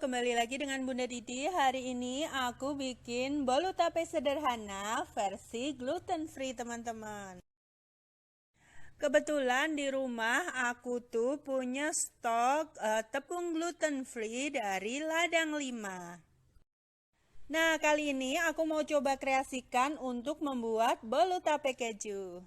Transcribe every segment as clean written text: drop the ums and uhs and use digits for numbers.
kembali lagi dengan Bunda Didi. Hari ini aku bikin bolu tape sederhana versi gluten free, teman-teman. Kebetulan di rumah aku tuh punya stok tepung gluten free dari Ladang 5. Nah, kali ini aku mau coba kreasikan untuk membuat bolu tape keju.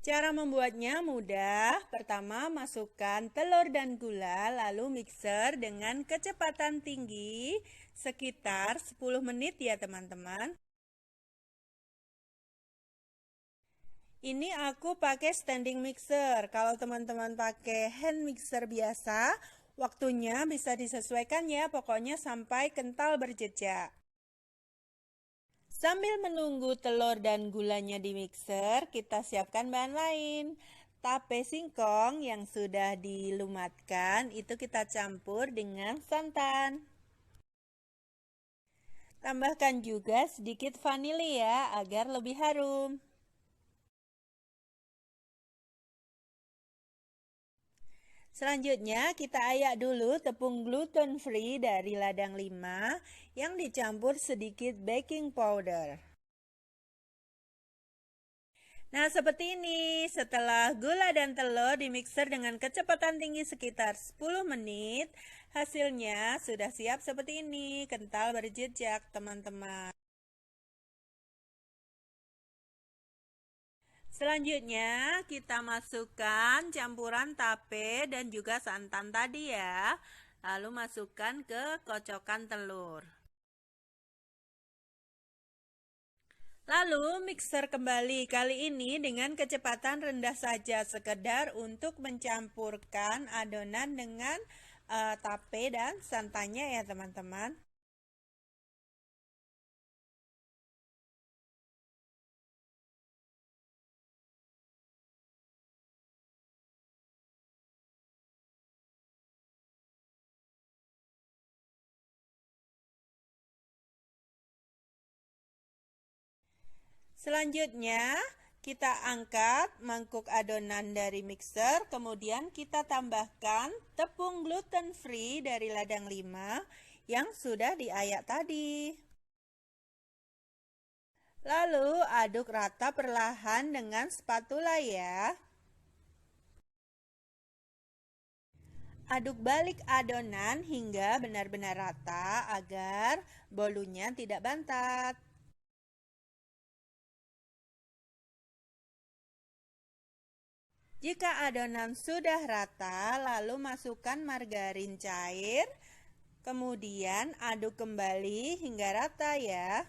Cara membuatnya mudah. Pertama, masukkan telur dan gula, lalu mixer dengan kecepatan tinggi sekitar 10 menit ya teman-teman. Ini aku pakai standing mixer. Kalau teman-teman pakai hand mixer biasa, waktunya bisa disesuaikan ya, pokoknya sampai kental berjejak. Sambil menunggu telur dan gulanya di mixer, kita siapkan bahan lain. Tape singkong yang sudah dilumatkan itu kita campur dengan santan. Tambahkan juga sedikit vanili ya agar lebih harum. Selanjutnya kita ayak dulu tepung gluten free dari Ladang 5 yang dicampur sedikit baking powder. Nah, seperti ini. Setelah gula dan telur dimixer dengan kecepatan tinggi sekitar 10 menit, hasilnya sudah siap seperti ini, kental berjejak, teman-teman. Selanjutnya, kita masukkan campuran tape dan juga santan tadi ya. Lalu masukkan ke kocokan telur. Lalu mixer kembali, kali ini dengan kecepatan rendah saja, sekedar untuk mencampurkan adonan dengan tape dan santannya ya teman-teman. Selanjutnya, kita angkat mangkuk adonan dari mixer, kemudian kita tambahkan tepung gluten free dari Ladang 5 yang sudah diayak tadi. Lalu aduk rata perlahan dengan spatula ya. Aduk balik adonan hingga benar-benar rata agar bolunya tidak bantat. Jika adonan sudah rata, lalu masukkan margarin cair, kemudian aduk kembali hingga rata ya.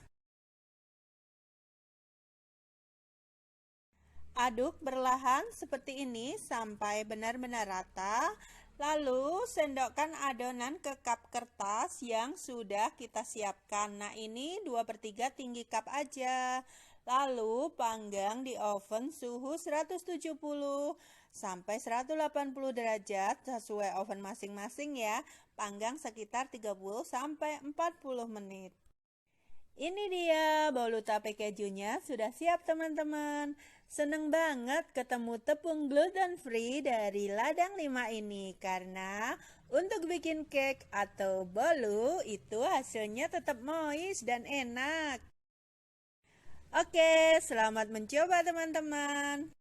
Aduk perlahan seperti ini sampai benar-benar rata. Lalu sendokkan adonan ke cup kertas yang sudah kita siapkan. Nah, ini 2/3 tinggi cup aja. Lalu panggang di oven suhu 170 sampai 180 derajat sesuai oven masing-masing ya. Panggang sekitar 30 sampai 40 menit. Ini dia bolu tape kejunya sudah siap teman-teman. Seneng banget ketemu tepung gluten free dari Ladang 5 ini karena untuk bikin cake atau bolu itu hasilnya tetap moist dan enak. Oke, selamat mencoba teman-teman.